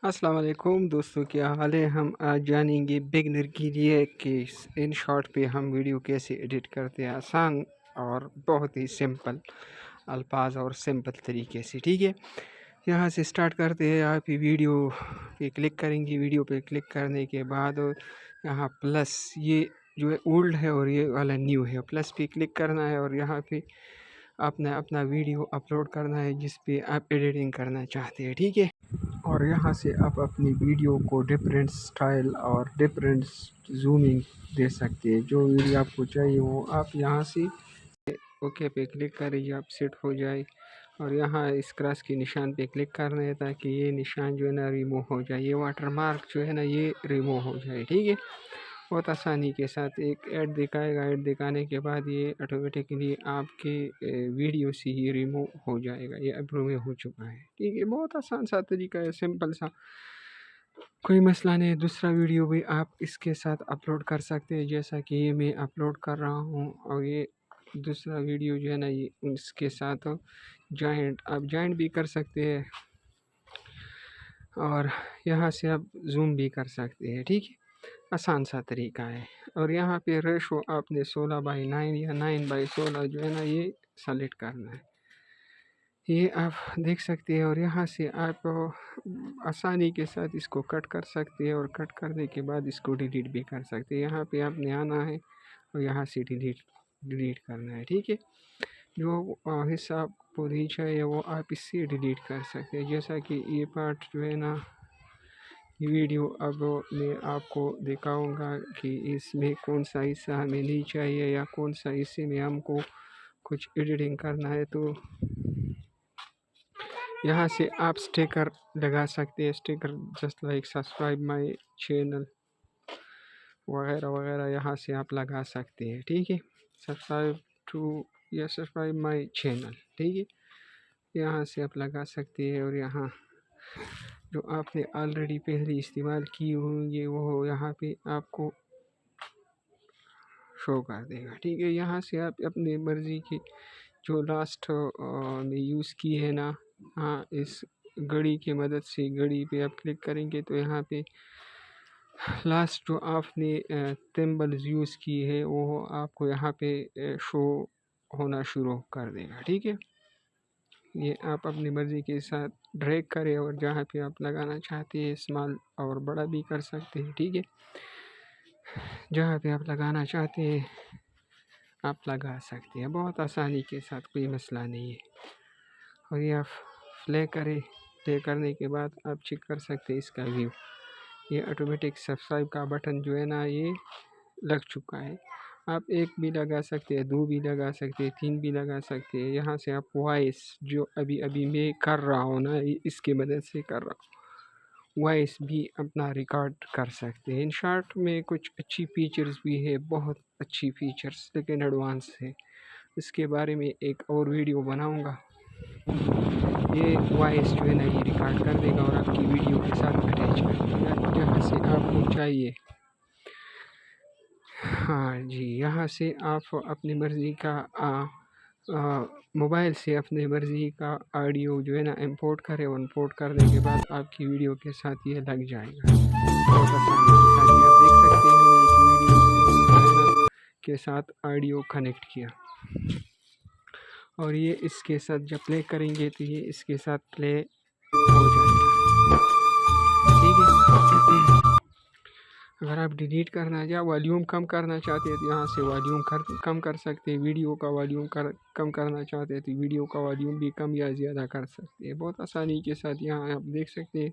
अस्सलाम वालेकुम दोस्तों, क्या हाल है। हम आज जानेंगे बिगनर के लिए कि इन शॉर्ट पे हम वीडियो कैसे एडिट करते हैं, आसान और बहुत ही सिंपल अल्फाज और सिंपल तरीके से। ठीक है, यहाँ से स्टार्ट करते हैं। आप ये वीडियो पे क्लिक करेंगे। वीडियो पे क्लिक करने के बाद यहाँ प्लस, ये जो है ओल्ड है और ये वाला न्यू है, प्लस पे क्लिक करना है और यहाँ पे आपने अपना वीडियो अपलोड करना है जिस पे आप एडिटिंग करना चाहते हैं। ठीक है, और यहाँ से आप अपनी वीडियो को डिफरेंट स्टाइल और डिफरेंट जूमिंग दे सकते हैं। जो वीडियो आपको चाहिए वो आप यहाँ से ओके पे क्लिक करिए, आप सेट हो जाए। और यहाँ इस क्रॉस के निशान पे क्लिक करना है ताकि ये निशान जो है ना रिमूव हो जाए, ये वाटर मार्क जो है ना ये रिमूव हो जाए। ठीक है, बहुत आसानी के साथ एक ऐड दिखाएगा। ऐड दिखाने के बाद ये ऑटोमेटिकली आपके वीडियो से ही रिमूव हो जाएगा। ये अब रिमूव हो चुका है। ठीक है, बहुत आसान सा तरीका है, सिंपल सा, कोई मसला नहीं। दूसरा वीडियो भी आप इसके साथ अपलोड कर सकते हैं, जैसा कि ये मैं अपलोड कर रहा हूँ। और ये दूसरा वीडियो जो है ना ये इसके साथ जॉइंट, आप जॉइंट भी कर सकते हैं और यहाँ से आप जूम भी कर सकते हैं। ठीक है, आसान सा तरीका है। और यहाँ पे रेशो आपने 16:9 या 9:16 जो है ना ये सेलेक्ट करना है, ये आप देख सकते हैं। और यहाँ से आप आसानी के साथ इसको कट कर सकते हैं और कट करने के बाद इसको डिलीट भी कर सकते हैं। यहाँ पे आपने आना है और यहाँ से डिलीट करना है। ठीक है, जो हिस्सा आपको नहीं चाहिए वो आप इससे डिलीट कर सकते हैं। जैसा कि ये पार्ट जो है ना, ये वीडियो अब मैं आपको दिखाऊंगा कि इसमें कौन सा हिस्सा हमें नहीं चाहिए या कौन सा हिस्से में हमको कुछ एडिटिंग करना है। तो यहाँ से आप स्टिकर लगा सकते हैं, sticker just like subscribe my channel वगैरह वगैरह, यहाँ से आप लगा सकते हैं। ठीक है, सब्सक्राइब टू या सब्सक्राइब माय चैनल। ठीक है, यहाँ से आप लगा सकते हैं। और यहाँ जो आपने ऑलरेडी पहले इस्तेमाल की होंगे वो यहाँ पे आपको शो कर देगा। ठीक है, यहाँ से आप अपनी मर्ज़ी की जो लास्ट में यूज़ की है ना, हाँ, इस घड़ी की मदद से घड़ी पे आप क्लिक करेंगे तो यहाँ पे लास्ट जो आपने सिंबल्स यूज़ की है वो आपको यहाँ पे शो होना शुरू कर देगा। ठीक है, ये आप अपनी मर्ज़ी के साथ ड्रैग करें और जहाँ पे आप लगाना चाहते हैं स्मॉल और बड़ा भी कर सकते हैं। ठीक है, जहाँ पे आप लगाना चाहते हैं आप लगा सकते हैं, बहुत आसानी के साथ, कोई मसला नहीं है। और ये आप प्ले करें, प्ले करने के बाद आप चेक कर सकते हैं इसका व्यू। ये ऑटोमेटिक सब्सक्राइब का बटन जो है ना ये लग चुका है। आप एक भी लगा सकते हैं, दो भी लगा सकते हैं, तीन भी लगा सकते हैं। यहाँ से आप वॉइस जो अभी अभी मैं कर रहा हूँ ना, इसकी मदद से कर रहा हूँ, वॉइस भी अपना रिकॉर्ड कर सकते हैं। इन शॉर्ट में कुछ अच्छी फीचर्स भी है, बहुत अच्छी फीचर्स, लेकिन एडवांस है। इसके बारे में एक और वीडियो बनाऊंगा। ये वॉइस जो है ना ये रिकॉर्ड कर देगा और आपकी वीडियो के साथ अटैच कर देगा जहाँ से आपको चाहिए। हाँ जी, यहाँ से आप अपनी मर्ज़ी का मोबाइल से अपनी मर्ज़ी का ऑडियो जो है ना इंपोर्ट करें और इंपोर्ट करने के बाद आपकी वीडियो के साथ ये लग जाएगा। बहुत आसानी के साथ ये आप देख सकते हैं, एक वीडियो जो है ना के साथ ऑडियो कनेक्ट किया और ये इसके साथ जब प्ले करेंगे तो ये इसके साथ प्ले हो जाएगा। ठीक है, अगर आप डिलीट करना या वॉल्यूम कम करना चाहते हैं तो यहाँ से वॉल्यूम कम कर सकते हैं। वीडियो का वॉल्यूम कम करना चाहते हैं तो वीडियो का वॉल्यूम भी कम या ज़्यादा कर सकते हैं, बहुत आसानी के साथ। यहाँ आप देख सकते हैं,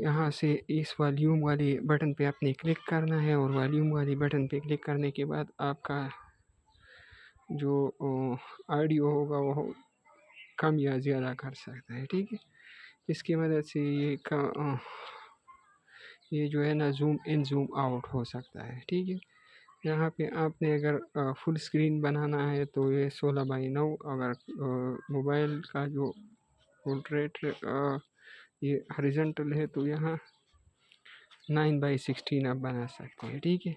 यहाँ से इस वॉल्यूम वाले बटन पे आपने क्लिक करना है और वॉल्यूम वाले बटन पे क्लिक करने के बाद आपका जो ऑडियो होगा वो कम या ज़्यादा कर सकता है। ठीक है, इसकी मदद से ये जो है ना जूम इन जूम आउट हो सकता है। ठीक है, यहाँ पे आपने अगर फुल स्क्रीन बनाना है तो ये 16:9, अगर मोबाइल का जो पोर्ट्रेट ये हॉरिजॉन्टल है तो यहाँ 9:16 आप बना सकते हैं। ठीक है,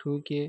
2K،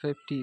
50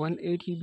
1080p